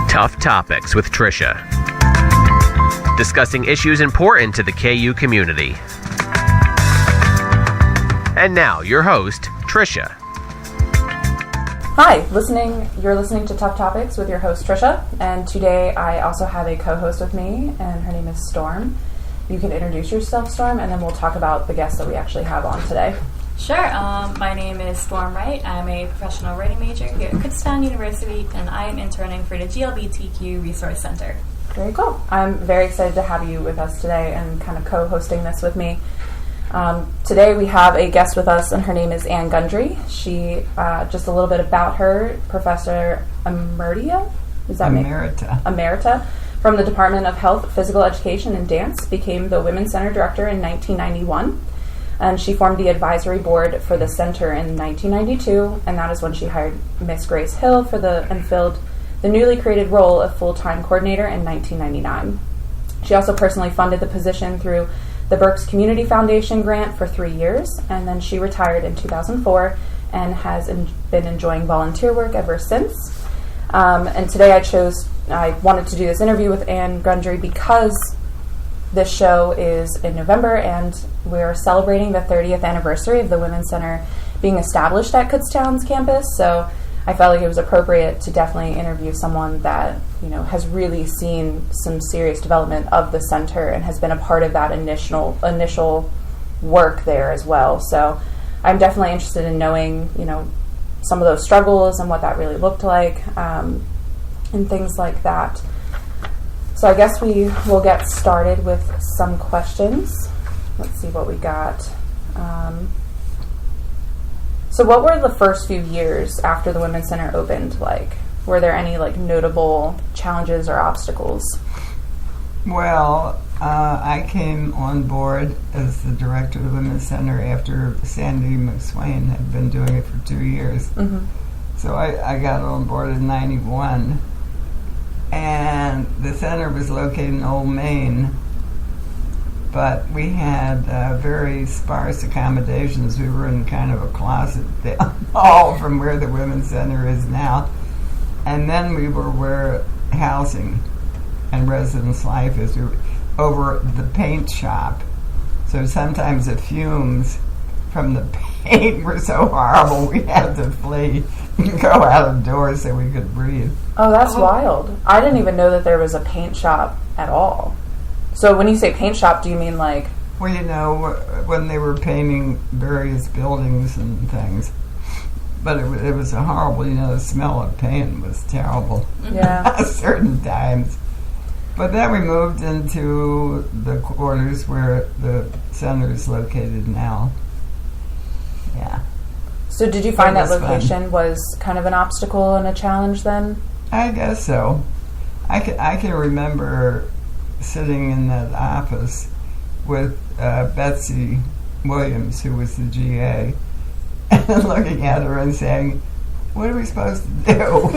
Tough Topics with Tricia. Discussing issues important to the KU community. And now, your host, Tricia. Hi, you're listening to Tough Topics with your host, Tricia, and today I also have a co-host with me, and her name is Storm. You can introduce yourself, Storm, and then we'll talk about the guests that we actually have on today. Sure. My name is Storm Wright. I'm a professional writing major here at Kutztown University, and I am interning for the GLBTQ Resource Center. Very cool. I'm very excited to have you with us today and kind of co-hosting this with me. Today we have a guest with us, and her name is Ann Gundry. She, just a little bit about her, Professor Emerita? Is that Emerita from the Department of Health, Physical Education, and Dance, became the Women's Center Director in 1991. And she formed the advisory board for the center in 1992, and that is when she hired Miss Grace Hill and filled the newly created role of full-time coordinator in 1999. She also personally funded the position through the Berks Community Foundation grant for 3 years, and then she retired in 2004 and has been enjoying volunteer work ever since. And today I wanted to do this interview with Ann Gundry because this show is in November, and we're celebrating the 30th anniversary of the Women's Center being established at Kutztown's campus. So I felt like it was appropriate to definitely interview someone that, has really seen some serious development of the center and has been a part of that initial work there as well. So I'm definitely interested in knowing, some of those struggles and what that really looked like, and things like that. So I guess we will get started with some questions. Let's see what we got. So what were the first few years after the Women's Center opened like? Were there any notable challenges or obstacles? Well, I came on board as the director of the Women's Center after Sandy McSwain had been doing it for 2 years. Mm-hmm. So I got on board in 91. And the center was located in Old Main, but we had very sparse accommodations. We were in kind of a closet down the hall from where the Women's Center is now. And then we were where housing and residence life is. We were over the paint shop. So sometimes the fumes from the paint were so horrible we had to flee and go out of doors so we could breathe. Oh, that's wild. I didn't even know that there was a paint shop at all. So when you say paint shop, do you mean like... Well, when they were painting various buildings and things. But it was a horrible, the smell of paint was terrible. Yeah. At certain times. But then we moved into the quarters where the center is located now. Yeah. So did you find that location was kind of an obstacle and a challenge then? I guess so. I can remember sitting in that office with Betsy Williams, who was the GA, and looking at her and saying, "What are we supposed to do?"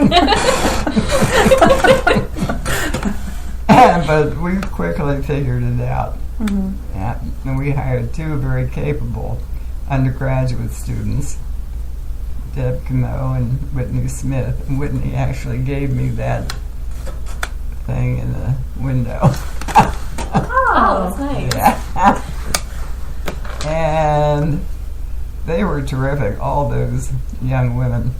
But we quickly figured it out. Mm-hmm. Yeah, and we hired 2 very capable undergraduate students, Deb Camo and Whitney Smith. And Whitney actually gave me that thing in the window. Oh, that's nice. Yeah. And they were terrific, all those young women.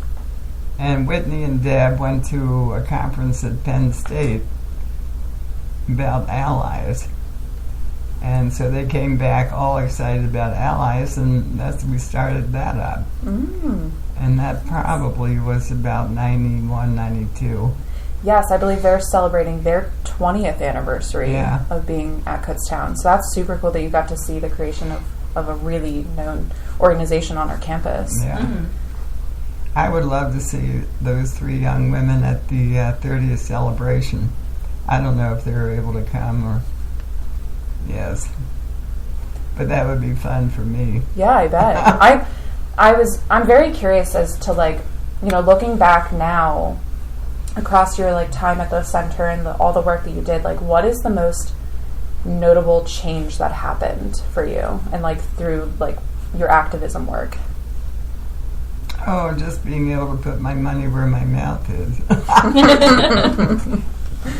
And Whitney and Deb went to a conference at Penn State about allies. And so they came back all excited about allies, and we started that up. Mm. And that probably was about 91, 92. Yes, I believe they're celebrating their 20th anniversary of being at Kutztown. So that's super cool that you got to see the creation of a really known organization on our campus. Yeah. Mm-hmm. I would love to see those 3 young women at the 30th celebration. I don't know if they were able to come or... Yes. But that would be fun for me. Yeah, I bet. I'm very curious as to looking back now across your time at the center and all the work that you did, what is the most notable change that happened for you and through your activism work? Oh, just being able to put my money where my mouth is.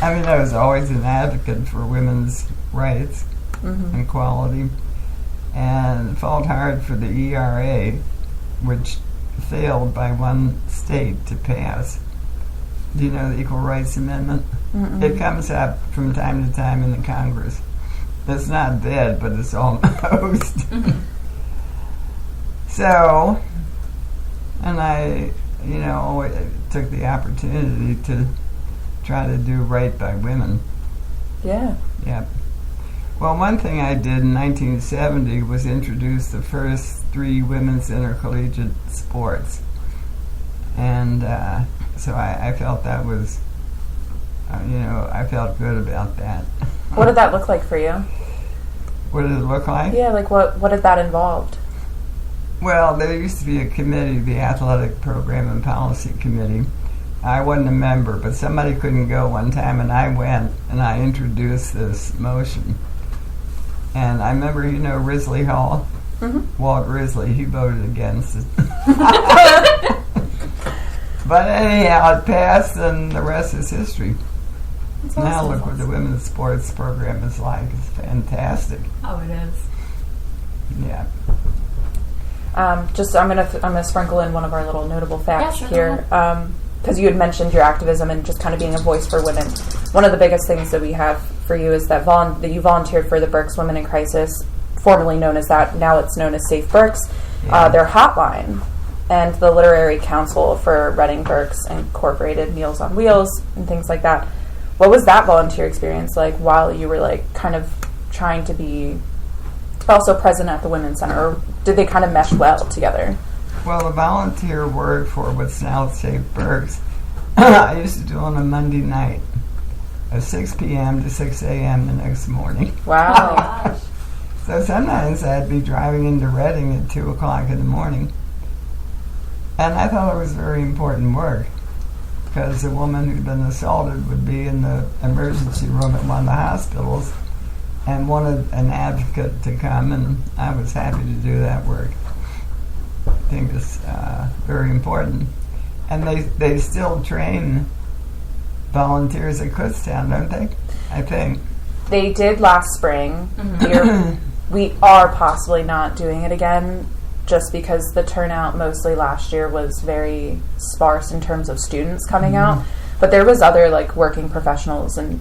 I mean, I was always an advocate for women's rights and equality, and fought hard for the ERA, which failed by one state to pass. Do you know the Equal Rights Amendment? It comes up from time to time in the Congress. It's not dead, but it's almost. So, and I, took the opportunity to try to do right by women. Yeah. Yep. Well, one thing I did in 1970 was introduce the first 3 women's intercollegiate sports. And so I felt that was, I felt good about that. What did that look like for you? What did it look like? Yeah, like what did that involve? Well, there used to be a committee, the Athletic Program and Policy Committee. I wasn't a member, but somebody couldn't go one time, and I went, and I introduced this motion. And I remember, Risley Hall? Walt Risley, he voted against it. But anyhow, it passed, and the rest is history. That's now awesome. look what the women's sports program is like. It's fantastic. Oh, it is. Yeah. I'm gonna sprinkle in one of our little notable facts sure, here, because you had mentioned your activism and just kind of being a voice for women. One of the biggest things that we have for you is that you volunteered for the Berks Women in Crisis, formerly known as that. Now it's known as Safe Berks. Yeah. Their hotline and the Literary Council for Reading Berks incorporated Meals on Wheels and things like that. What was that volunteer experience like while you were kind of trying to be also present at the Women's Center, or did they kind of mesh well together? Well, the volunteer work for what's now Safe Berks, I used to do on a Monday night, at 6 p.m. to 6 a.m. the next morning. Wow. Gosh. So sometimes I'd be driving into Reading at 2 o'clock in the morning. And I thought it was very important work, because a woman who'd been assaulted would be in the emergency room at one of the hospitals and wanted an advocate to come, and I was happy to do that work. I think it's very important. And they still train volunteers at Kutztown, don't they? I think. They did last spring. We are possibly not doing it again, just because the turnout mostly last year was very sparse in terms of students coming out. But there was other working professionals and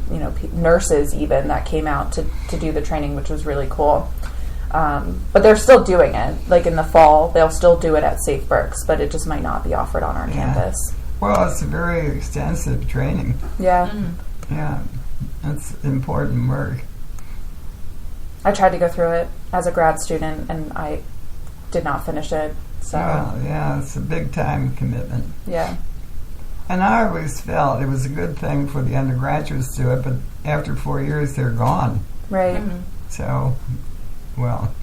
nurses even that came out to do the training, which was really cool. But they're still doing it. In the fall, they'll still do it at Safe Berks, but it just might not be offered on our campus. Well, it's a very extensive training. Yeah. Yeah, it's important work. I tried to go through it as a grad student, and I did not finish it. So Well, yeah, it's a big time commitment. yeah. And I always felt it was a good thing for the undergraduates to do it, but after 4 years, they're gone. Right. So, well,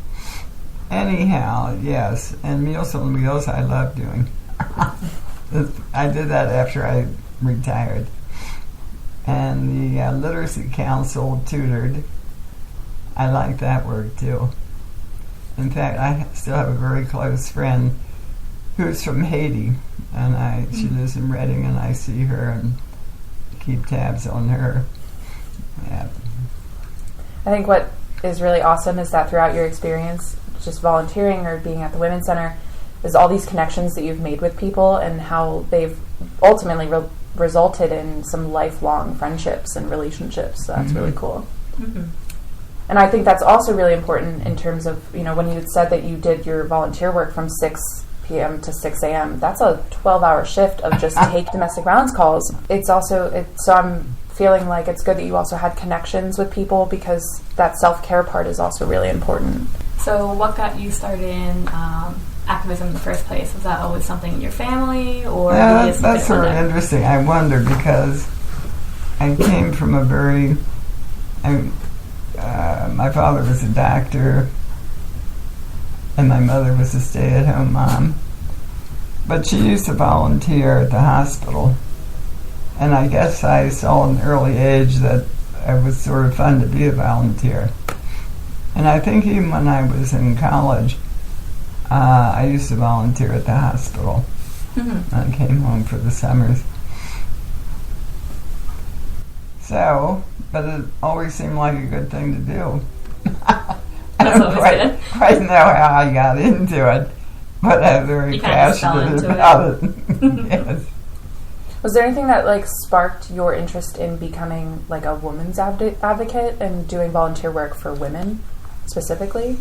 anyhow, yes. And Meals on Wheels, I love doing. I did that after I retired. And the Literacy Council tutored. I like that work, too. In fact, I still have a very close friend who's from Haiti, and she lives in Reading, and I see her and keep tabs on her. Yeah. I think what is really awesome is that throughout your experience, just volunteering or being at the Women's Center, is all these connections that you've made with people and how they've ultimately resulted in some lifelong friendships and relationships. So that's really cool. And I think that's also really important in terms of, when you had said that you did your volunteer work from 6 p.m. to 6 a.m., that's a 12-hour shift of just take domestic violence calls. So I'm feeling like it's good that you also had connections with people, because that self-care part is also really important. So what got you started in activism in the first place? Was that always something in your family, or that's sort of interesting. I wonder, because I came from a very... my father was a doctor, and my mother was a stay-at-home mom. But she used to volunteer at the hospital. And I guess I saw at an early age that it was sort of fun to be a volunteer. And I think even when I was in college, I used to volunteer at the hospital. I came home for the summers. So, but it always seemed like a good thing to do. I That's don't always good. quite know how I got into it, but I'm very You kind of just fell passionate into about it. Yes. Was there anything that like sparked your interest in becoming like a women's advocate and doing volunteer work for women specifically?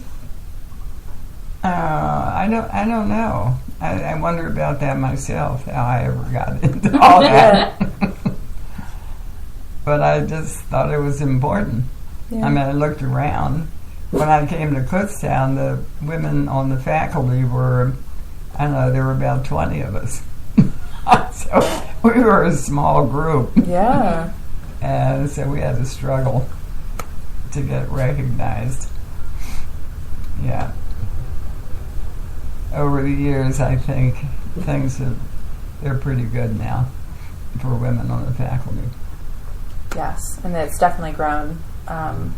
I don't know. I wonder about that myself, how I ever got into all that. But I just thought it was important. Yeah. I mean, I looked around. When I came to Kutztown, the women on the faculty were, I don't know, there were about 20 of us. So we were a small group. Yeah. And so we had to struggle to get recognized. Yeah. Over the years, I think they're pretty good now for women on the faculty. Yes, and it's definitely grown. Well,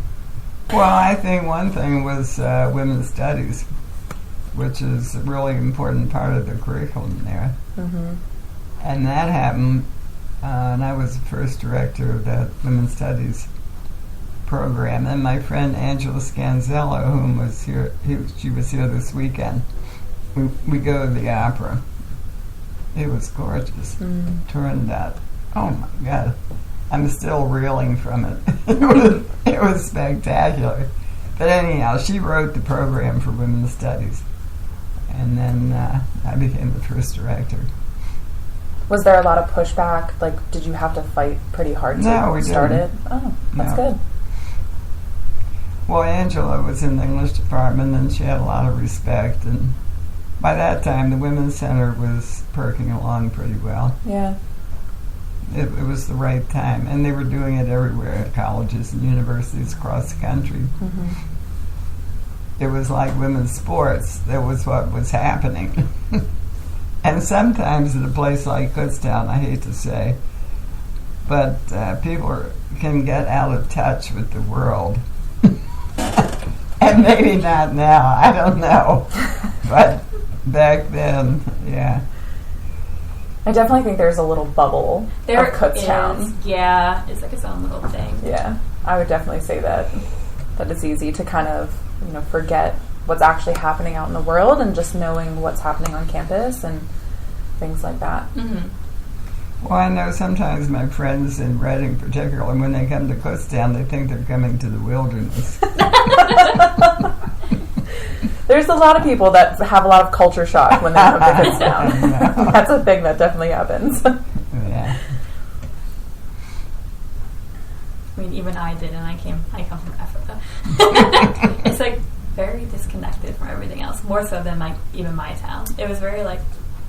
I think one thing was women's studies, which is a really important part of the curriculum there. Mm-hmm. And that happened, and I was the first director of that women's studies program. And my friend Angela Scanzello, whom was here, she was here this weekend. We go to the opera. It was gorgeous. Turned out, oh my God, I'm still reeling from it. It was spectacular. But anyhow, she wrote the program for women's studies, and then I became the first director. Was there a lot of pushback? Like, did you have to fight pretty hard to start it? Oh, that's good. Well, Angela was in the English department, and she had a lot of respect, and by that time, the Women's Center was perking along pretty well. Yeah. It was the right time, and they were doing it everywhere at colleges and universities across the country. Mm-hmm. It was like women's sports. That was what was happening. And sometimes at a place like Kutztown, I hate to say, but people can get out of touch with the world. And maybe not now, I don't know. But back then, yeah. I definitely think there's a little bubble of Kutztown. Is, yeah, it's like its own little thing. Yeah, I would definitely say that it's easy to kind of, forget what's actually happening out in the world and just knowing what's happening on campus and things like that. Mm-hmm. Well, I know sometimes my friends in Reading, particularly, when they come to Kutztown, they think they're coming to the wilderness. There's a lot of people that have a lot of culture shock when they come to Kutztown. That's a thing that definitely happens. Yeah. I mean, even I did, and I come from Africa. It's like very disconnected from everything else, more so than even my town. It was very like,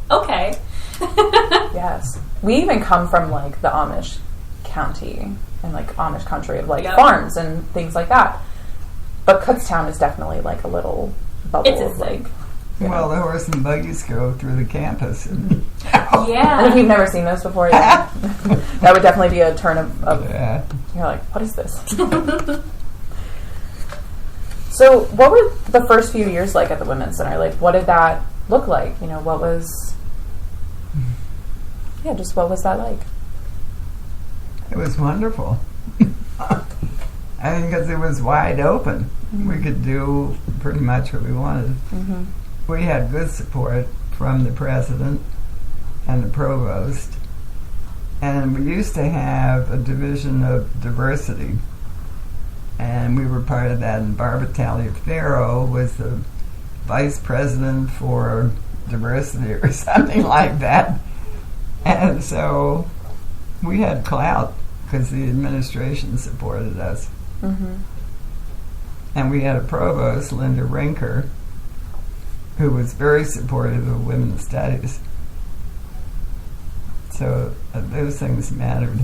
okay. Yes. We even come from the Amish county and Amish country of farms and things like that. But Kutztown is definitely a little bubble it's of Well, the horse and buggies go through the campus. And yeah. And if you've never seen those before, that would definitely be a turn of yeah. You're like, what is this? So what were the first few years like at the Women's Center? What did that look like? What was... Yeah, just what was that like? It was wonderful. I think because it was wide open. Mm-hmm. We could do pretty much what we wanted. Mm-hmm. We had good support from the president and the provost. And we used to have a division of diversity. And we were part of that. And Barbara Taliaferro was the vice president for diversity or something like that. And so we had clout because the administration supported us. Mm-hmm. And we had a provost, Linda Rinker, who was very supportive of women's studies. So those things mattered.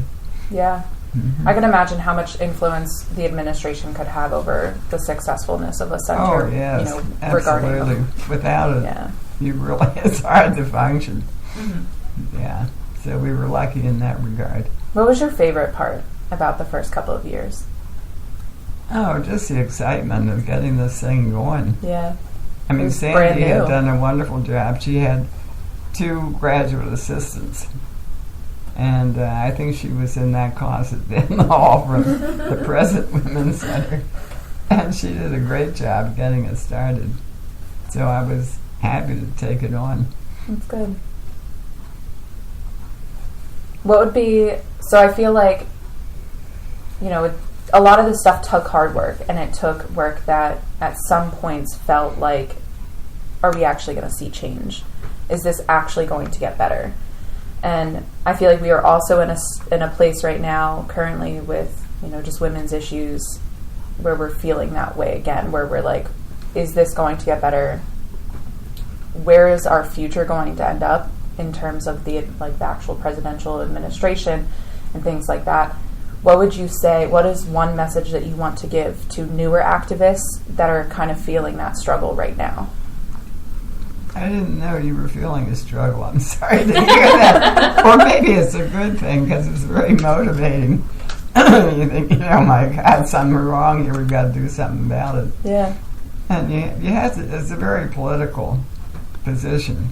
Yeah. Mm-hmm. I can imagine how much influence the administration could have over the successfulness of a center. Oh, yes, regarding absolutely. Without it, yeah. It's hard to function. Mm-hmm. Yeah, so we were lucky in that regard. What was your favorite part about the first couple of years? Oh, just the excitement of getting this thing going. Yeah. I mean, Sandy had done a wonderful job. She had 2 graduate assistants. And I think she was in that closet in the hall from the present Women's Center. And she did a great job getting it started. So I was happy to take it on. That's good. What would be, so I feel like, you know, a lot of this stuff took hard work, and it took work that at some points felt like, are we actually going to see change? Is this actually going to get better? And I feel like we are also in a place right now currently with, you know, just women's issues where we're feeling that way again, where we're like, is this going to get better? Where is our future going to end up in terms of the actual presidential administration and things like that? What would you say, what is one message that you want to give to newer activists that are kind of feeling that struggle right now? I didn't know you were feeling a struggle. I'm sorry to hear that. Or maybe it's a good thing because it's very motivating. You think, you know, my God, something wrong here. We've got to do something about it. Yeah. And you have to, it's a very political position.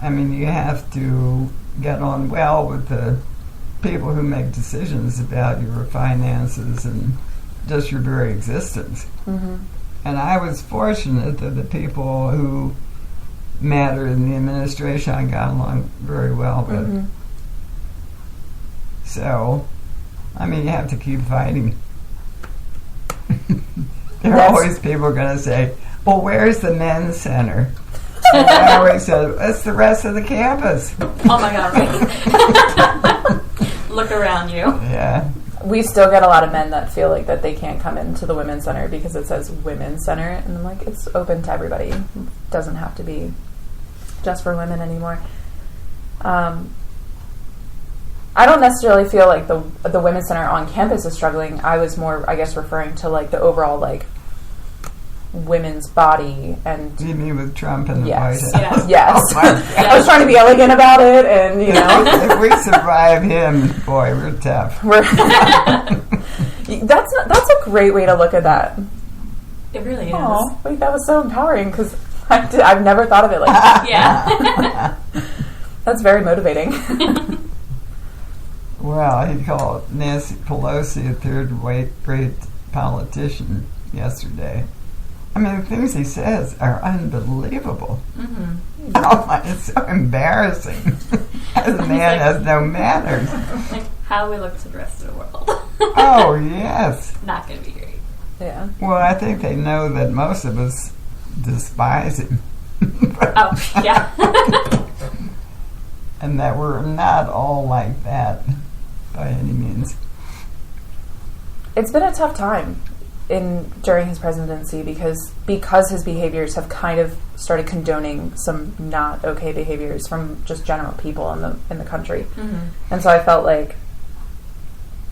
I mean, you have to get on well with the people who make decisions about your finances and just your very existence. Mm-hmm. And I was fortunate that the people who mattered in the administration I got along very well with. Mm-hmm. So, I mean, you have to keep fighting. There are always people going to say, well, where's the men's center? And I always said, it's the rest of the campus. Oh my God, right? Look around you. Yeah. We still get a lot of men that feel like that they can't come into the women's center because it says women's center, and I'm like, it's open to everybody. It doesn't have to be just for women anymore. I don't necessarily feel like the women's center on campus is struggling. I was more, I guess, referring to like the overall like women's body. And You mean with Trump and the yes, White House? yes. Oh my God. I was trying to be elegant about it, and you know, If we survive him, boy, we're tough. that's a great way to look at that. It really is. Oh, wait, that was so empowering because I've never thought of it like that. Yeah. That's very motivating. Well, he called Nancy Pelosi a third-rate politician yesterday. I mean, the things he says are unbelievable. Mm-hmm. Oh my, it's so embarrassing. As a man has no manners. Like how we look to the rest of the world. Oh, yes. Not going to be great. Yeah. Well, I think they know that most of us despise him. Oh, yeah. And that we're not all like that by any means. It's been a tough time during his presidency because his behaviors have kind of started condoning some not okay behaviors from just general people in the country. Mm-hmm. And so I felt like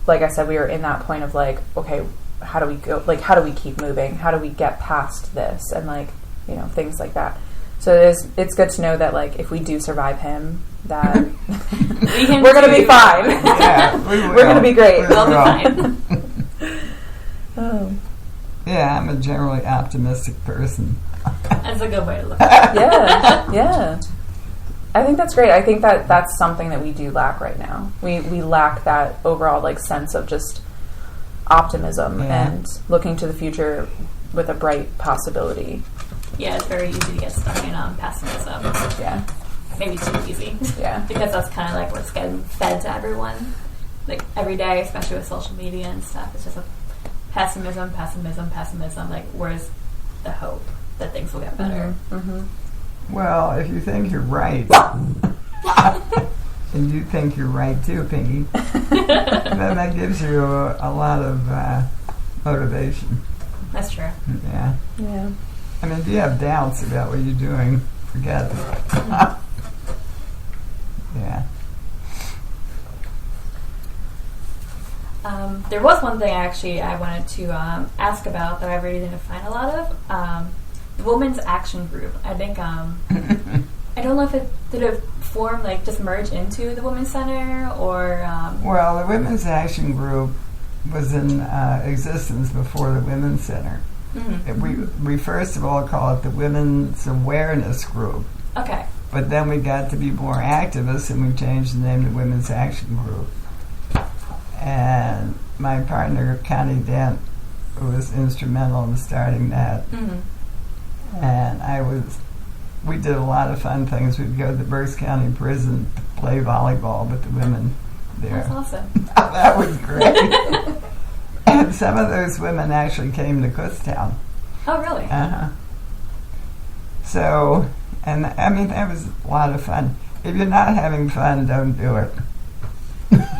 I said, we were in that point of like, okay, how do we go? Like, how do we keep moving? How do we get past this? And like, you know, things like that. So it's good to know that like if we do survive him, that we're going to be fine. Yeah, we're going to be great. We'll be fine. Oh. Yeah, I'm a generally optimistic person. That's a good way to look at it. Yeah. I think that's great. I think that that's something that we do lack right now. We lack that overall like sense of just optimism and looking to the future with a bright possibility. Yeah, it's very easy to get stuck in pessimism. Yeah. Maybe too easy. Yeah. Because that's kind of like what's getting fed to everyone. Like every day, especially with social media and stuff, it's just a pessimism. Like, where's the hope that things will get better? Mm-hmm. Mm-hmm. Well, if you think you're right, and you think you're right too, Pinky, then that gives you a lot of motivation. That's true. Yeah. Yeah. I mean, if you have doubts about what you're doing, forget it. Yeah. There was one thing I wanted to ask about that I really didn't find a lot of. The Women's Action Group. I think I don't know if it form like just merge into the Women's Center or. Well, the Women's Action Group was in existence before the Women's Center. Mm-hmm. We first of all call it the Women's Awareness Group. Okay. But then we got to be more activists, and we changed the name to Women's Action Group. And my partner, Connie Dent, was instrumental in starting that. And we did a lot of fun things. We'd go to the Berks County Prison to play volleyball with the women there. That's awesome. That was great. And some of those women actually came to Kutztown. Oh, really? So, and I mean, that was a lot of fun. If you're not having fun, don't do it.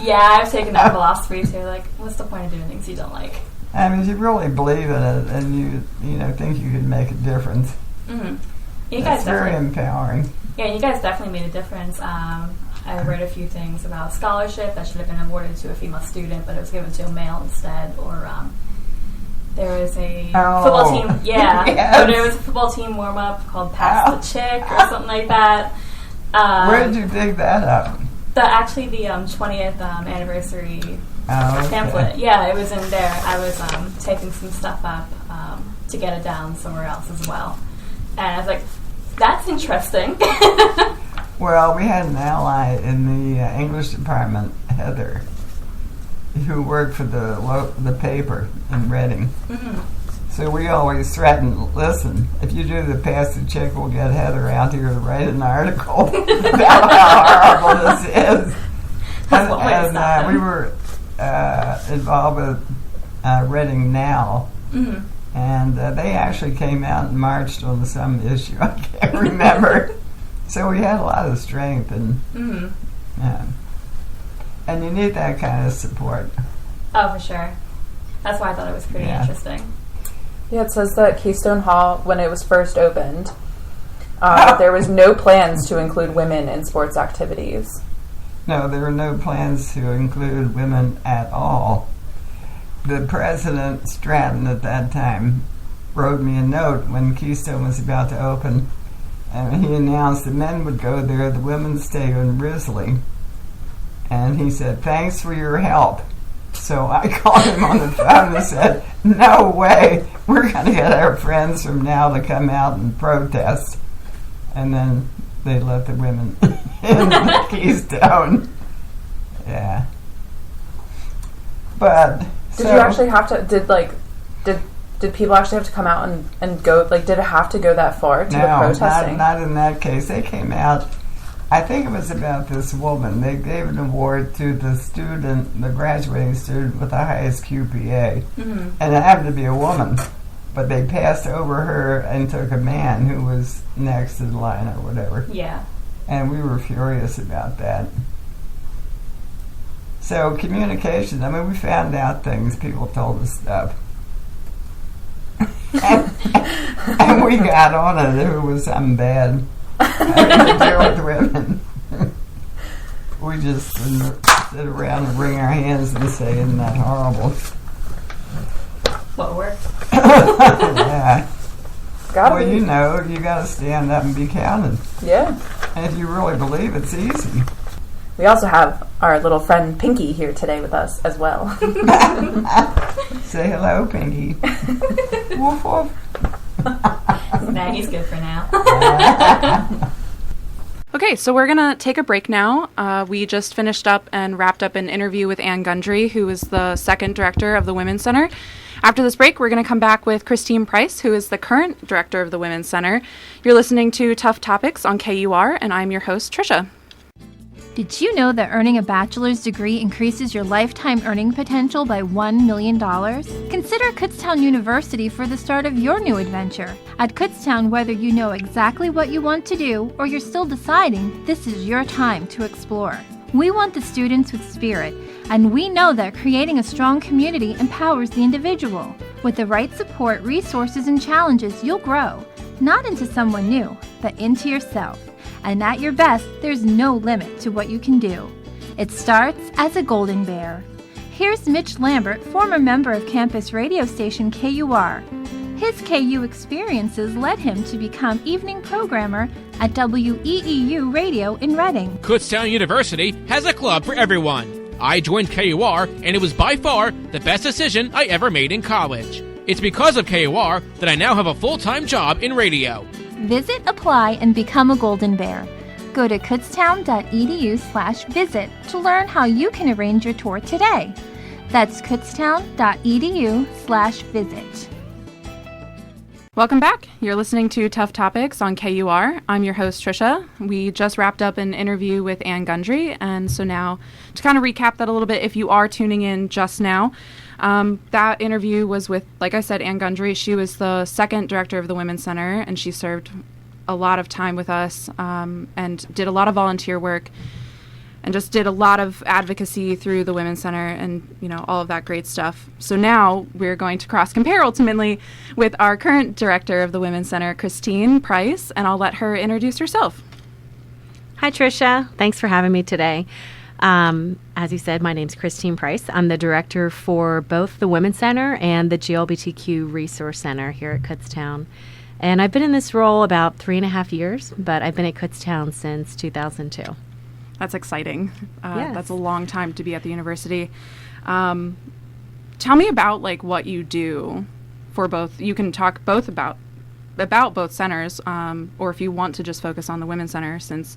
Yeah, I've taken that philosophy too. Like, what's the point of doing things you don't like? I mean, if you really believe in it and you know, think you can make a difference, It's very empowering. Yeah, you guys definitely made a difference. I read a few things about scholarship that should have been awarded to a female student, but it was given to a male instead. Or there was a football team. Yeah, yes. There was a football team warm up called "Pass the Chick" or something like that. Where did you dig that up? The 20th anniversary pamphlet. Yeah, it was in there. I was taking some stuff up to get it down somewhere else as well, and I was like, "That's interesting." Well, we had an ally in the English department, Heather, who worked for the paper in Reading. So we always threatened, listen, if you do the Pass the Chick, we'll get Heather out here to write an article about how horrible this is. And we were involved with Reading Now, and they actually came out and marched on some issue. I can't remember. So we had a lot of strength, and you need that kind of support. Oh, for sure. That's why I thought it was pretty interesting. Yeah, it says that Keystone Hall, when it was first opened, there was no plans to include women in sports activities. No, there were no plans to include women at all. The president, Stratton, at that time, wrote me a note when Keystone was about to open, and he announced the men would go there, the women stay in Risley. And he said, thanks for your help. So I called him on the phone and said, no way, we're going to get our friends from now to come out and protest. And then they let the women in the Keystone. Yeah. But did you actually have to, did people actually have to come out and go, like, did it have to go that far to the protesting? No, not in that case. They came out, I think it was about this woman. They gave an award to the graduating student with the highest QPA. And it happened to be a woman. But they passed over her and took a man who was next in line or whatever. Yeah. And we were furious about that. So communication, I mean, we found out things, people told us stuff. and we got on it if it was something bad having to deal with women. We just didn't sit around and wring our hands and say, isn't that horrible? What worked? Yeah. Well, you know, you got to stand up and be counted. Yeah. And if you really believe it's easy. We also have our little friend Pinky here today with us as well. Say hello, Pinky. Woof woof. Nah, he's good for now. Okay, so we're going to take a break now. We just finished up and wrapped up an interview with Ann Gundry, who is the second director of the Women's Center. After this break, we're going to come back with Christine Price, who is the current director of the Women's Center. You're listening to Tough Topics on KUR, and I'm your host, Trisha. Did you know that earning a bachelor's degree increases your lifetime earning potential by $1 million? Consider Kutztown University for the start of your new adventure. At Kutztown, whether you know exactly what you want to do or you're still deciding, this is your time to explore. We want the students with spirit, and we know that creating a strong community empowers the individual. With the right support, resources, and challenges, you'll grow, not into someone new, but into yourself. And at your best, there's no limit to what you can do. It starts as a golden bear. Here's Mitch Lambert, former member of campus radio station KUR. His KU experiences led him to become evening programmer at WEEU Radio in Reading. Kutztown University has a club for everyone. I joined KUR, and it was by far the best decision I ever made in college. It's because of KUR that I now have a full-time job in radio. Visit, apply, and become a Golden Bear. Go to kutztown.edu/visit to learn how you can arrange your tour today. That's kutztown.edu/visit. Welcome back. You're listening to Tough Topics on KUR. I'm your host, Trisha. We just wrapped up an interview with Ann Gundry, and so now to kind of recap that a little bit, if you are tuning in just now, that interview was with, like I said, Ann Gundry. She was the second director of the Women's Center, and she served a lot of time with us and did a lot of volunteer work and just did a lot of advocacy through the Women's Center and, all of that great stuff. So now we're going to cross-compare ultimately with our current director of the Women's Center, Christine Price, and I'll let her introduce herself. Hi, Tricia. Thanks for having me today. As you said, my name's Christine Price. I'm the director for both the Women's Center and the GLBTQ Resource Center here at Kutztown. And I've been in this role about 3.5 years, but I've been at Kutztown since 2002. That's exciting. Yes. That's a long time to be at the university. Tell me about what you do for both. You can talk both about both centers, or if you want to just focus on the Women's Center, since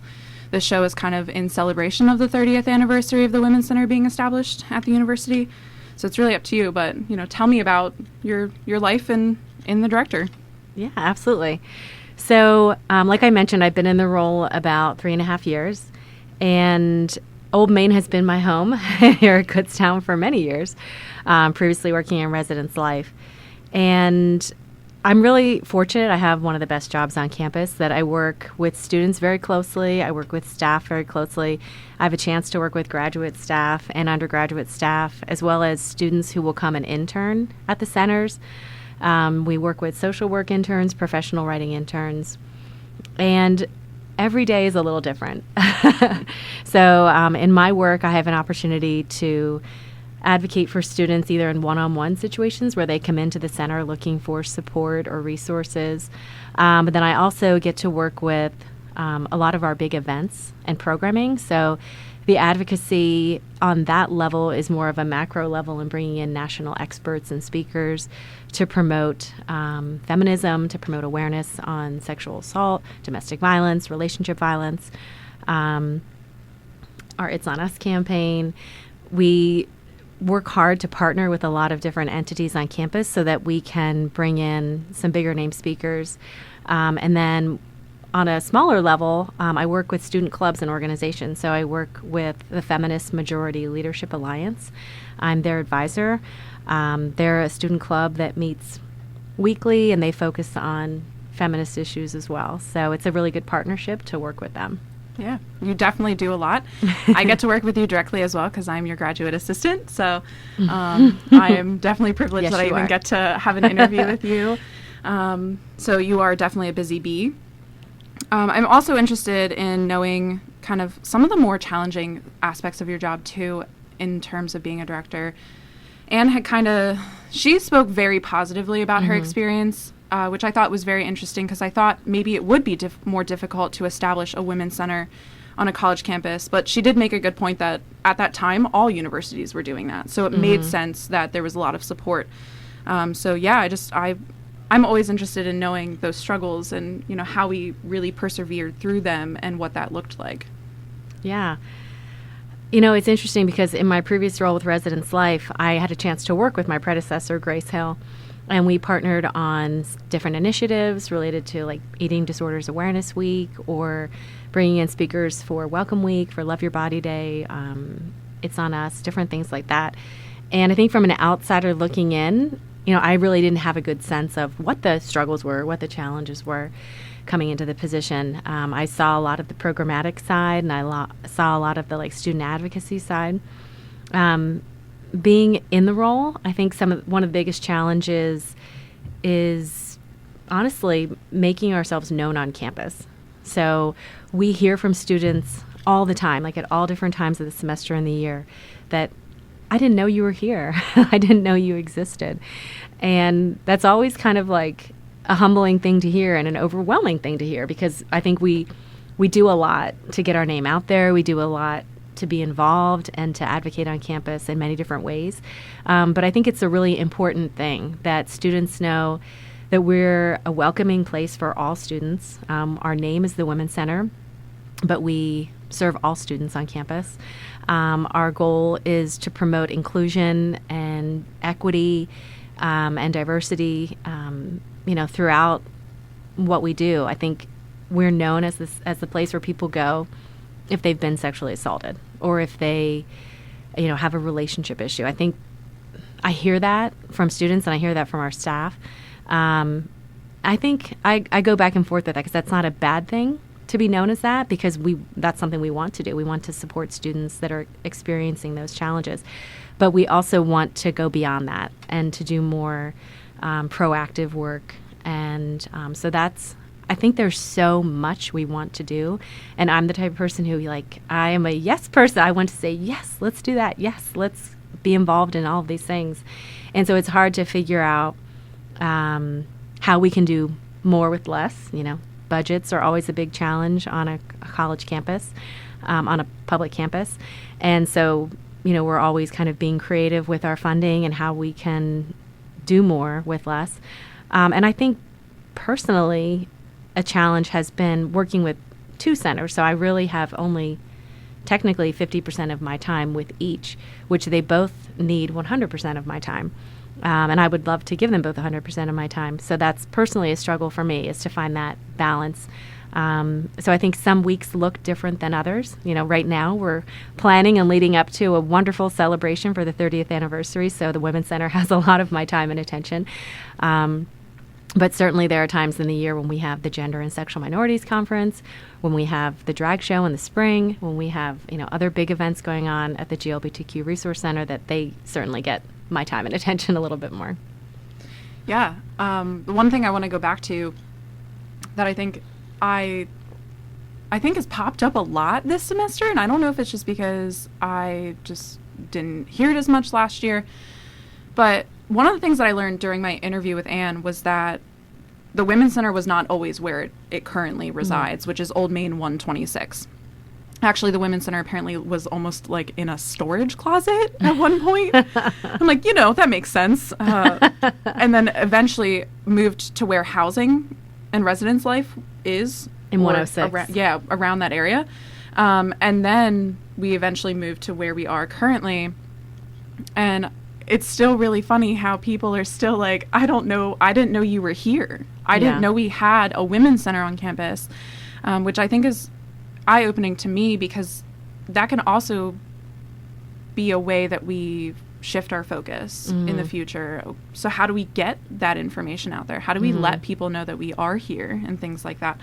this show is kind of in celebration of the 30th anniversary of the Women's Center being established at the university. So it's really up to you. But tell me about your life in the director. Yeah, absolutely. So, like I mentioned, I've been in the role about 3.5 years. And Old Main has been my home here at Kutztown for many years, previously working in residence life. And I'm really fortunate. I have one of the best jobs on campus, that I work with students very closely. I work with staff very closely. I have a chance to work with graduate staff and undergraduate staff, as well as students who will come and intern at the centers. We work with social work interns, professional writing interns, and every day is a little different. So in my work, I have an opportunity to advocate for students either in one-on-one situations where they come into the center looking for support or resources. But then I also get to work with a lot of our big events and programming. So the advocacy on that level is more of a macro level, and bringing in national experts and speakers to promote feminism, to promote awareness on sexual assault, domestic violence, relationship violence. Our It's On Us campaign. We work hard to partner with a lot of different entities on campus so that we can bring in some bigger name speakers. And then on a smaller level, I work with student clubs and organizations. So I work with the Feminist Majority Leadership Alliance. I'm their advisor. They're a student club that meets weekly, and they focus on feminist issues as well. So it's a really good partnership to work with them. Yeah, you definitely do a lot. I get to work with you directly as well because I'm your graduate assistant. So I am definitely privileged Yes, that I you even are. get to have an interview with you. So you are definitely a busy bee. I'm also interested in knowing kind of some of the more challenging aspects of your job, too, in terms of being a director. Anne had she spoke very positively about her experience, which I thought was very interesting because I thought maybe it would be more difficult to establish a women's center on a college campus. But she did make a good point that at that time, all universities were doing that. So it made sense that there was a lot of support. So yeah, I'm always interested in knowing those struggles and, how we really persevered through them and what that looked like. Yeah. It's interesting because in my previous role with Residence Life, I had a chance to work with my predecessor, Grace Hill, and we partnered on different initiatives related to Eating Disorders Awareness Week, or bringing in speakers for Welcome Week, for Love Your Body Day, It's On Us, different things like that. And I think from an outsider looking in, I really didn't have a good sense of what the struggles were, what the challenges were coming into the position. I saw a lot of the programmatic side, and I saw a lot of the student advocacy side. Being in the role, I think one of the biggest challenges is honestly making ourselves known on campus. So we hear from students all the time, at all different times of the semester and the year, that I didn't know you were here. I didn't know you existed. And that's always kind of a humbling thing to hear and an overwhelming thing to hear, because I think we do a lot to get our name out there. We do a lot to be involved and to advocate on campus in many different ways. But I think it's a really important thing that students know that we're a welcoming place for all students. Our name is the Women's Center. but we serve all students on campus. Our goal is to promote inclusion and equity and diversity, throughout what we do. I think we're known as the place where people go if they've been sexually assaulted or if they, have a relationship issue. I think I hear that from students and I hear that from our staff. I think I go back and forth with that because that's not a bad thing to be known as that, because that's something we want to do. We want to support students that are experiencing those challenges. But we also want to go beyond that and to do more proactive work. And so I think there's so much we want to do. And I'm the type of person who, I am a yes person. I want to say, yes, let's do that. Yes, let's be involved in all of these things. And so it's hard to figure out how we can do more with less. Budgets are always a big challenge on a college campus, on a public campus. And so, we're always kind of being creative with our funding and how we can do more with less. And I think personally, a challenge has been working with two centers. So I really have only technically 50% of my time with each, which they both need 100% of my time. And I would love to give them both 100% of my time. So that's personally a struggle for me, is to find that balance. So I think some weeks look different than others. Right now we're planning and leading up to a wonderful celebration for the 30th anniversary. So the Women's Center has a lot of my time and attention. But certainly there are times in the year when we have the Gender and Sexual Minorities Conference, when we have the drag show in the spring, when we have, other big events going on at the GLBTQ Resource Center, that they certainly get my time and attention a little bit more. Yeah. The one thing I want to go back to that I think has popped up a lot this semester, and I don't know if it's just because I just didn't hear it as much last year, but one of the things that I learned during my interview with Anne was that the Women's Center was not always where it currently resides, which is Old Main 126. Actually, the Women's Center apparently was almost like in a storage closet at one point. I'm like, that makes sense. And then eventually moved to where housing and residence life is. In 106. Around that area. And then we eventually moved to where we are currently. And it's still really funny how people are still like, I don't know, I didn't know you were here. I didn't know we had a women's center on campus, which I think is eye-opening to me, because that can also be a way that we shift our focus in the future. So how do we get that information out there? How do we let people know that we are here and things like that?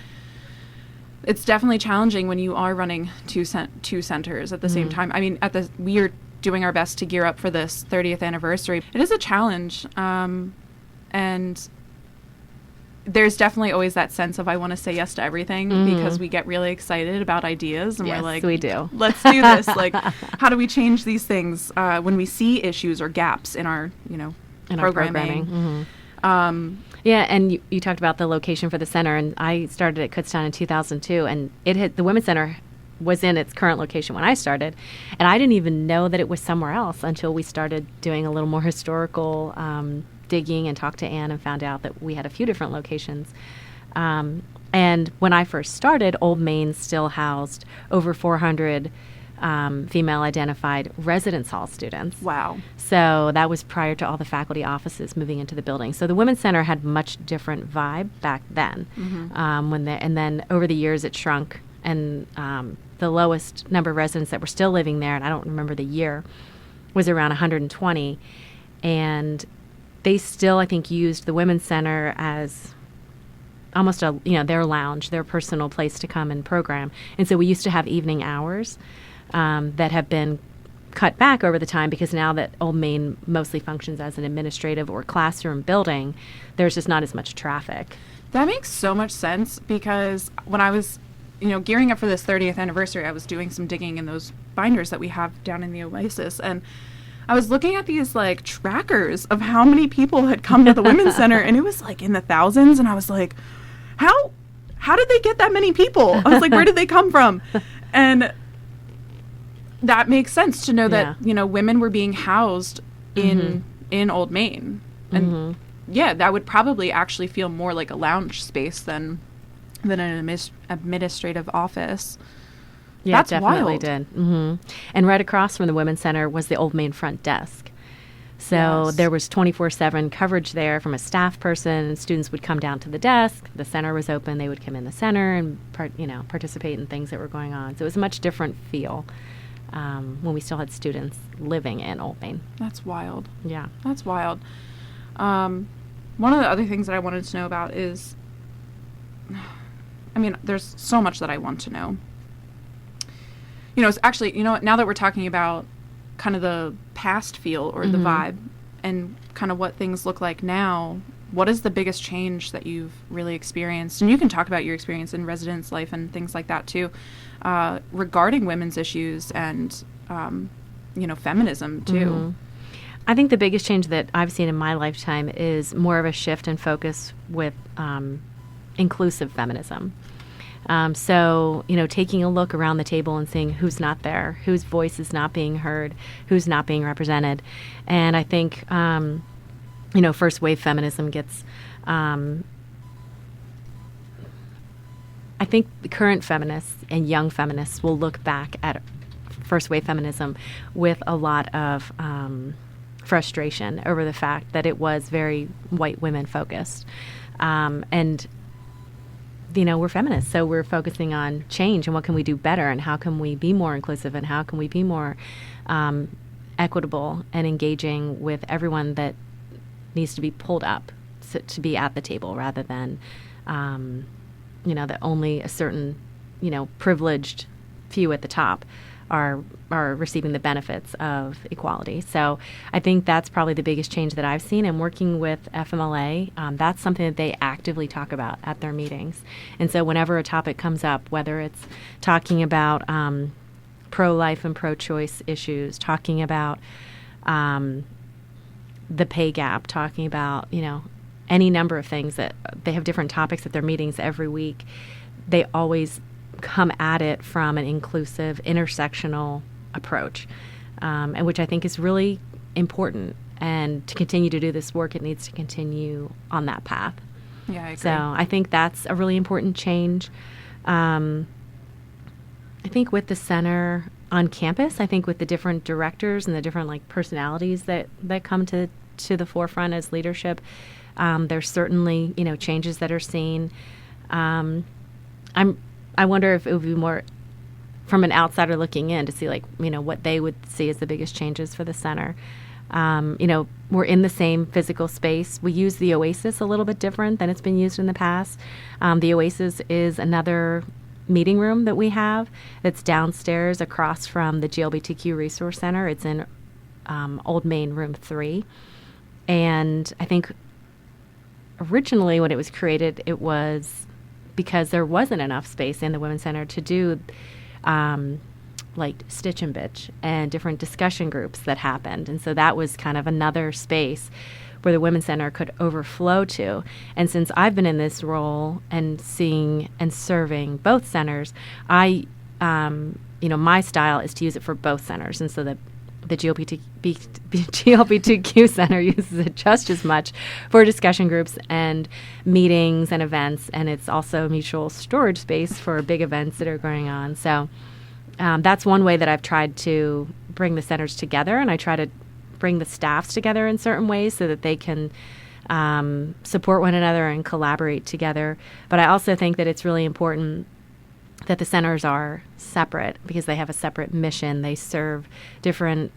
It's definitely challenging when you are running two centers at the same time. I mean, we are doing our best to gear up for this 30th anniversary. It is a challenge, and there's definitely always that sense of I want to say yes to everything, because we get really excited about ideas, and we're like, we do. Let's do this. Like, how do we change these things when we see issues or gaps in our, programming. Yeah, and you talked about the location for the center, and I started at Kutztown in 2002, and the Women's Center was in its current location when I started, and I didn't even know that it was somewhere else until we started doing a little more historical digging and talked to Anne and found out that we had a few different locations. And when I first started, Old Main still housed over 400 female-identified residence hall students. Wow. So that was prior to all the faculty offices moving into the building. So the Women's Center had much different vibe back then. And then over the years it shrunk, and the lowest number of residents that were still living there, and I don't remember the year, was around 120. And they still, I think, used the Women's Center as almost their lounge, their personal place to come and program. And so we used to have evening hours that have been cut back over the time, because now that Old Main mostly functions as an administrative or classroom building, there's just not as much traffic. That makes so much sense, because when I was gearing up for this 30th anniversary, I was doing some digging in those binders that we have down in the Oasis, and I was looking at these trackers of how many people had come to the Women's Center, and it was in the thousands, and I was like, how did they get that many people? I was like, where did they come from? And that makes sense to know that women were being housed in Old Main, and that would probably actually feel more like a lounge space than an administrative office. Yeah, That's it definitely wild. did. And right across from the Women's Center was the Old Main front desk. So Yes. there was 24/7 coverage there from a staff person, and students would come down to the desk. The center was open. They would come in the center and participate in things that were going on. So it was a much different feel when we still had students living in Old Main. That's wild. Yeah. That's wild. One of the other things that I wanted to know about is, I mean, there's so much that I want to know. It's actually, now that we're talking about kind of the past feel or the vibe and kind of what things look like now, what is the biggest change that you've really experienced? And you can talk about your experience in residence life and things like that too, regarding women's issues and, feminism too. I think the biggest change that I've seen in my lifetime is more of a shift in focus with inclusive feminism. So, taking a look around the table and seeing who's not there, whose voice is not being heard, who's not being represented. And I think, first wave feminism gets, I think the current feminists and young feminists will look back at first wave feminism with a lot of frustration over the fact that it was very white women focused. And we're feminists, so we're focusing on change and what can we do better and how can we be more inclusive and how can we be more equitable and engaging with everyone that needs to be pulled up to be at the table rather than, that only a certain, privileged few at the top are receiving the benefits of equality. So I think that's probably the biggest change that I've seen. And working with FMLA, that's something that they actively talk about at their meetings. And so whenever a topic comes up, whether it's talking about pro-life and pro-choice issues, talking about the pay gap, talking about, any number of things that they have different topics at their meetings every week, they always come at it from an inclusive, intersectional approach, and which I think is really important. And to continue to do this work, it needs to continue on that path. Yeah, I agree. So I think that's a really important change. I think with the center on campus, I think with the different directors and the different personalities that come to the forefront as leadership, there's certainly changes that are seen. I wonder if it would be more from an outsider looking in to see what they would see as the biggest changes for the center. We're in the same physical space. We use the Oasis a little bit different than it's been used in the past. The Oasis is another meeting room that we have that's downstairs across from the GLBTQ Resource Center. It's in Old Main Room 3. And I think originally when it was created, it was because there wasn't enough space in the Women's Center to do Stitch and Bitch and different discussion groups that happened. And so that was kind of another space where the Women's Center could overflow to. And since I've been in this role and seeing and serving both centers, my style is to use it for both centers. And so the GLBTQ Center uses it just as much for discussion groups and meetings and events, and it's also a mutual storage space for big events that are going on. So that's one way that I've tried to bring the centers together, and I try to bring the staffs together in certain ways so that they can support one another and collaborate together. But I also think that it's really important that the centers are separate because they have a separate mission. They serve different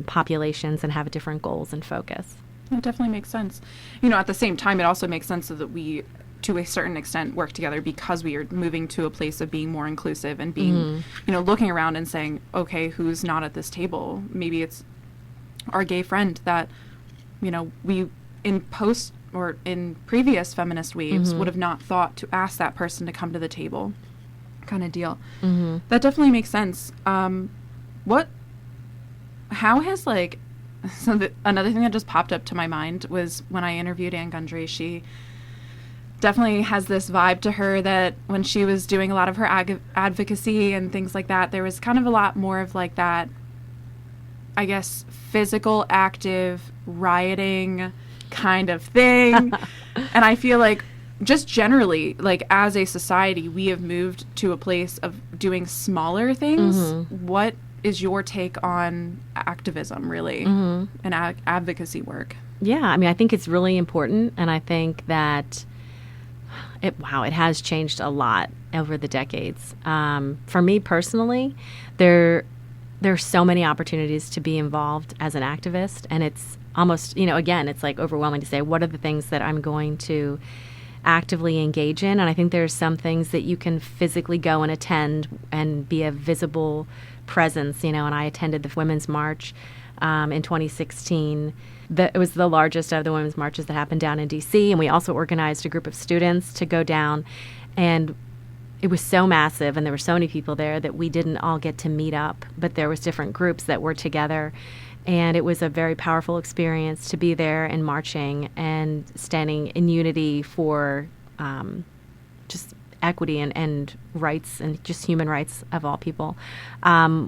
populations and have different goals and focus. That definitely makes sense. At the same time, it also makes sense so that we, to a certain extent, work together because we are moving to a place of being more inclusive and being, looking around and saying, okay, who's not at this table? Maybe it's our gay friend that, we in post or in previous feminist waves would have not thought to ask that person to come to the table. Kind of deal. That definitely makes sense. How has another thing that just popped up to my mind was when I interviewed Ann Gundry. She definitely has this vibe to her that when she was doing a lot of her advocacy and things like that, there was kind of a lot more of that, I guess, physical, active, rioting kind of thing. And I feel like just generally, like as a society, we have moved to a place of doing smaller things. What is your take on activism, really, and advocacy work? Yeah, I mean, I think it's really important, and I think that it has changed a lot over the decades. For me personally, there's so many opportunities to be involved as an activist, and it's almost, again, it's like overwhelming to say, what are the things that I'm going to actively engage in? And I think there's some things that you can physically go and attend and be a visible presence, and I attended the Women's March in 2016. It was the largest of the women's marches that happened down in D.C., and we also organized a group of students to go down, and it was so massive, and there were so many people there that we didn't all get to meet up, but there was different groups that were together, and it was a very powerful experience to be there and marching and standing in unity for just equity and rights and just human rights of all people.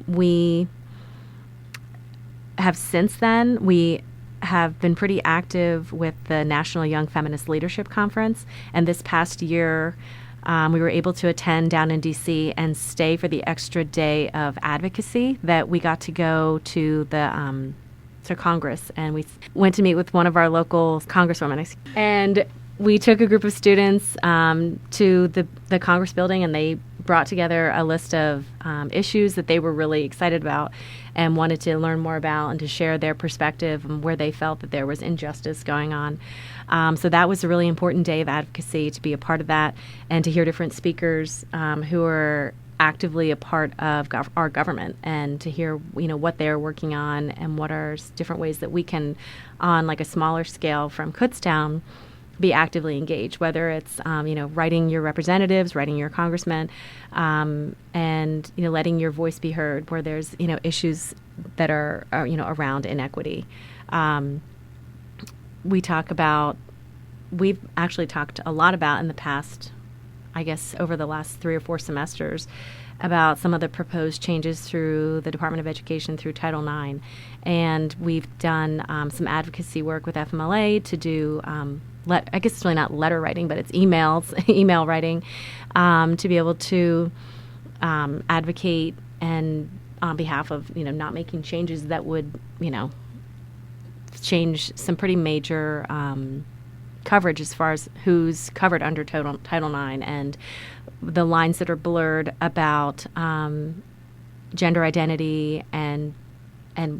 We have since then, we have been pretty active with the National Young Feminist Leadership Conference, and this past year we were able to attend down in D.C. and stay for the extra day of advocacy that we got to go to the to Congress, and we went to meet with one of our local congresswomen, and we took a group of students to the Congress building, and they brought together a list of issues that they were really excited about and wanted to learn more about and to share their perspective and where they felt that there was injustice going on. So that was a really important day of advocacy, to be a part of that and to hear different speakers who are actively a part of our government, and to hear what they're working on and what are different ways that we can, on like a smaller scale from Kutztown, be actively engaged, whether it's writing your representatives, writing your congressmen, and letting your voice be heard where there's issues that are around inequity. We've actually talked a lot about in the past, I guess over the last 3 or 4 semesters, about some of the proposed changes through the Department of Education through Title IX, and we've done some advocacy work with FMLA to do. I guess it's really not letter writing, but it's email writing, to be able to advocate and on behalf of not making changes that would change some pretty major coverage as far as who's covered under Title IX, and the lines that are blurred about gender identity and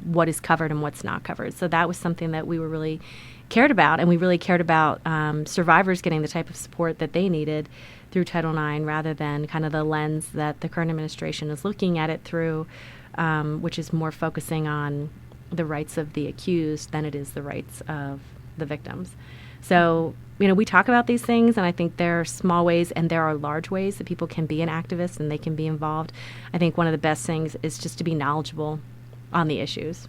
what is covered and what's not covered. So that was something that we were really cared about, and we really cared about survivors getting the type of support that they needed through Title IX, rather than kind of the lens that the current administration is looking at it through, which is more focusing on the rights of the accused than it is the rights of the victims. So, we talk about these things, and I think there are small ways and there are large ways that people can be an activist and they can be involved. I think one of the best things is just to be knowledgeable on the issues.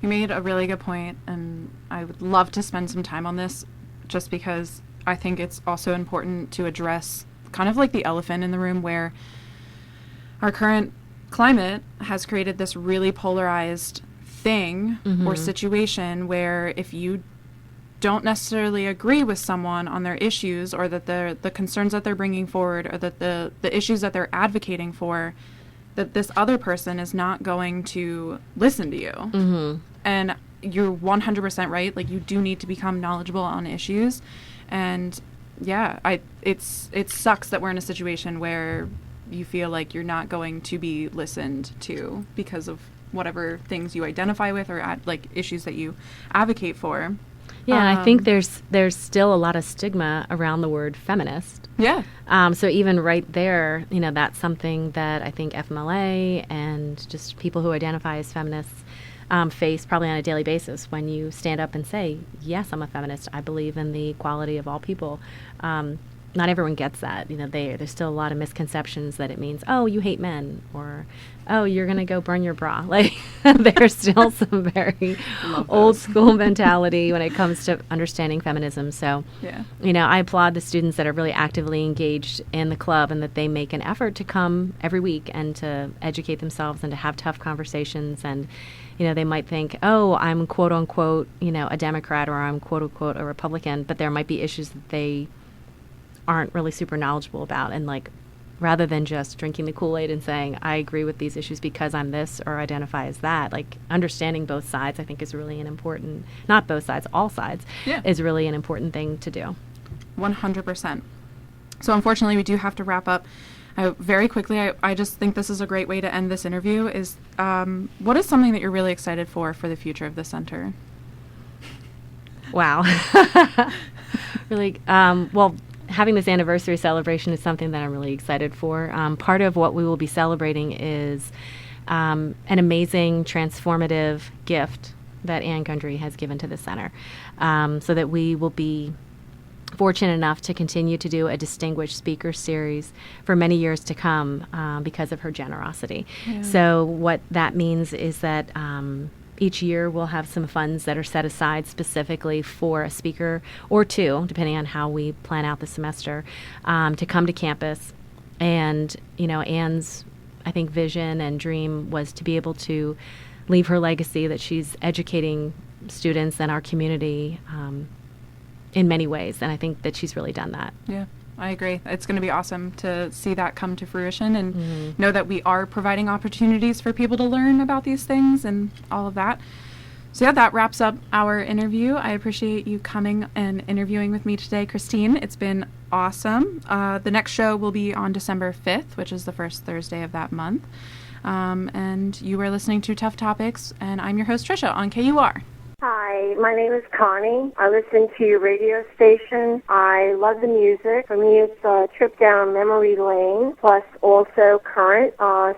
You made a really good point, and I would love to spend some time on this, just because I think it's also important to address kind of like the elephant in the room, where our current climate has created this really polarized thing or situation where if you don't necessarily agree with someone on their issues, or that the concerns that they're bringing forward, or that the issues that they're advocating for, that this other person is not going to listen to you. And you're 100% right. Like, you do need to become knowledgeable on issues. And yeah, it sucks that we're in a situation where you feel like you're not going to be listened to because of whatever things you identify with, or like issues that you advocate for. Yeah, and I think there's still a lot of stigma around the word feminist. Yeah. So even right there, that's something that I think FMLA and just people who identify as feminists face probably on a daily basis when you stand up and say, yes, I'm a feminist. I believe in the equality of all people. Not everyone gets that. There's still a lot of misconceptions that it means, oh, you hate men, or, oh, you're going to go burn your bra. Like, there's still some very old school mentality when it comes to understanding feminism. So, yeah. I applaud the students that are really actively engaged in the club, and that they make an effort to come every week and to educate themselves and to have tough conversations and, they might think, oh, I'm quote unquote, a Democrat, or I'm quote unquote a Republican, but there might be issues that they aren't really super knowledgeable about. And like, rather than just drinking the Kool-Aid and saying, I agree with these issues because I'm this or identify as that, like understanding both sides, I think is really an important, not both sides, all sides, is really an important thing to do. 100%. So unfortunately, we do have to wrap up. Very quickly, I just think this is a great way to end this interview. Is what is something that you're really excited for the future of the center? Wow. Really, well, having this anniversary celebration is something that I'm really excited for. Part of what we will be celebrating is an amazing, transformative gift that Ann Gundry has given to the center, so that we will be fortunate enough to continue to do a distinguished speaker series for many years to come because of her generosity. Yeah. So what that means is that each year we'll have some funds that are set aside specifically for a speaker or two, depending on how we plan out the semester, to come to campus. And, Ann's, I think, vision and dream was to be able to leave her legacy that she's educating students and our community in many ways, and I think that she's really done that. Yeah, I agree. It's going to be awesome to see that come to fruition and know that we are providing opportunities for people to learn about these things and all of that. So yeah, that wraps up our interview. I appreciate you coming and interviewing with me today, Christine. It's been awesome. The next show will be on December 5th, which is the first Thursday of that month. And you are listening to Tough Topics, and I'm your host, Trisha, on KUR. Hi, my name is Connie. I listen to your radio station. I love the music. For me, it's a trip down memory lane, plus also current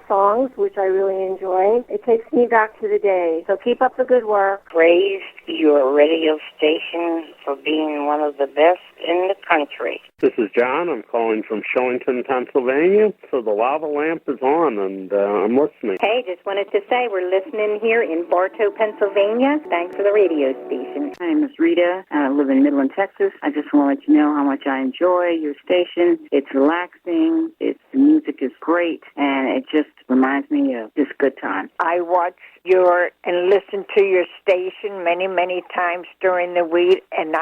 songs, which I really enjoy. It takes me back to the day. So keep up the good work. Praise your radio station for being one of the best in the country. This is John. I'm calling from Shillington, Pennsylvania. So the lava lamp is on, and I'm listening. Hey, just wanted to say we're listening here in Bartow, Pennsylvania. Thanks for the radio station. My name is Rita. I live in Midland, Texas. I just want to let you know how much I enjoy your station. It's relaxing. The music is great, and it just reminds me of just good times. I watch and listen to your station many times during the week, and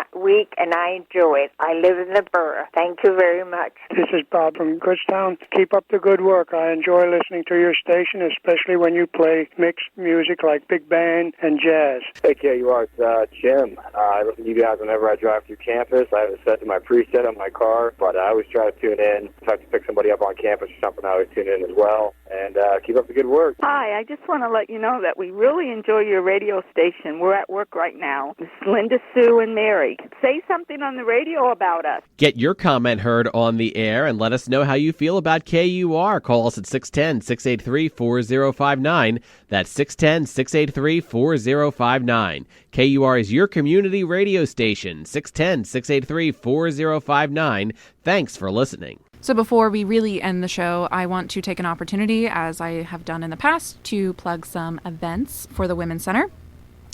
I enjoy it. I live in the borough. Thank you very much. This is Bob from Kutztown. Keep up the good work. I enjoy listening to your station, especially when you play mixed music like big band and jazz. Hey, KUR, it's Jim. I listen to you guys whenever I drive through campus. I have it set to my preset on my car, but I always try to tune in. If I have to pick somebody up on campus or something, I always tune in as well. And keep up the good work. Hi, I just want to let you know that we really enjoy your radio station. We're at work right now. This is Linda, Sue, and Mary. Say something on the radio about us. Get your comment heard on the air and let us know how you feel about KUR. Call us at 610-683-4059. That's 610-683-4059. KUR is your community radio station. 610-683-4059. Thanks for listening. So before we really end the show, I want to take an opportunity, as I have done in the past, to plug some events for the Women's Center.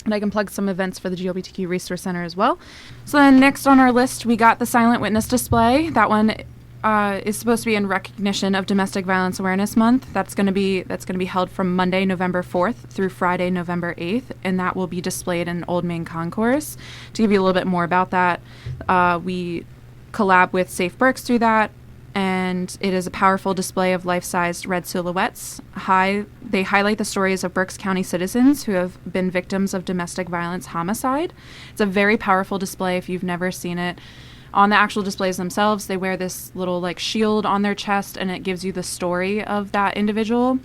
And I can plug some events for the GLBTQ Resource Center as well. So then next on our list, we got the Silent Witness Display. That one is supposed to be in recognition of Domestic Violence Awareness Month. That's going to be held from Monday, November 4th through Friday, November 8th, and that will be displayed in Old Main Concourse. To give you a little bit more about that, we collab with Safe Berks through that. And it is a powerful display of life-sized red silhouettes. They highlight the stories of Berks County citizens who have been victims of domestic violence homicide. It's a very powerful display if you've never seen it. On the actual displays themselves, they wear this little shield on their chest, and it gives you the story of that individual.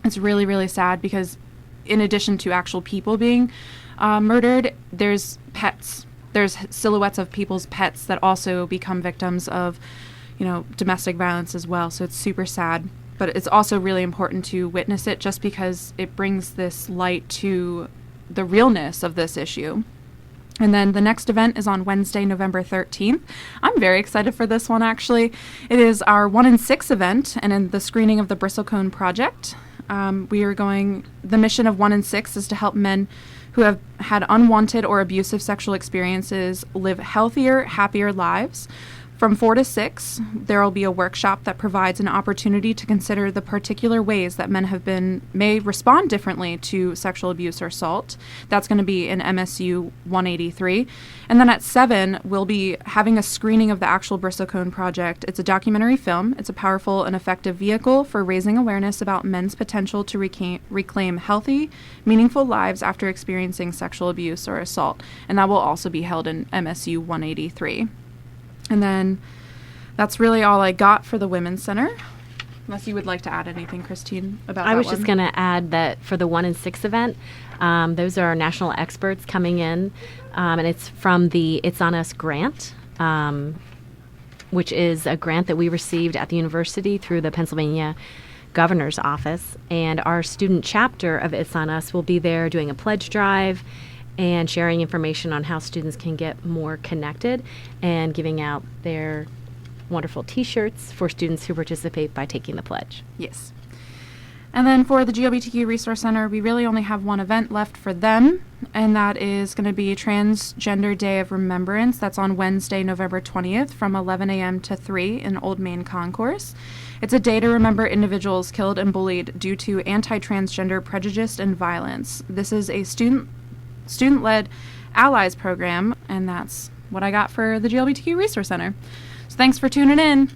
It's really, really sad because in addition to actual people being murdered, there's pets. There's silhouettes of people's pets that also become victims of domestic violence as well. So it's super sad, but it's also really important to witness it just because it brings this light to the realness of this issue. And then the next event is on Wednesday, November 13th. I'm very excited for this one, actually. It is our 1 in 6 event, and in the screening of the Bristlecone Project. The mission of 1 in 6 is to help men who have had unwanted or abusive sexual experiences live healthier, happier lives. From 4 to 6, there will be a workshop that provides an opportunity to consider the particular ways that men may respond differently to sexual abuse or assault. That's going to be in MSU 183. And then at 7, we'll be having a screening of the actual Bristlecone Project. It's a documentary film. It's a powerful and effective vehicle for raising awareness about men's potential to reclaim healthy, meaningful lives after experiencing sexual abuse or assault. And that will also be held in MSU 183. And then that's really all I got for the Women's Center. Unless you would like to add anything, Christine, about that I was one. just going to add that for the 1 and 6 event, those are national experts coming in, and it's from the It's On Us grant, which is a grant that we received at the university through the Pennsylvania Governor's Office. And our student chapter of It's On Us will be there doing a pledge drive and sharing information on how students can get more connected and giving out their wonderful T-shirts for students who participate by taking the pledge. Yes. And then for the GLBTQ Resource Center, we really only have one event left for them, and that is going to be Transgender Day of Remembrance. That's on Wednesday, November 20th from 11 a.m. to 3 in Old Main Concourse. It's a day to remember individuals killed and bullied due to anti-transgender prejudice and violence. This is a student-led allies program, and that's what I got for the GLBTQ Resource Center. So thanks for tuning in.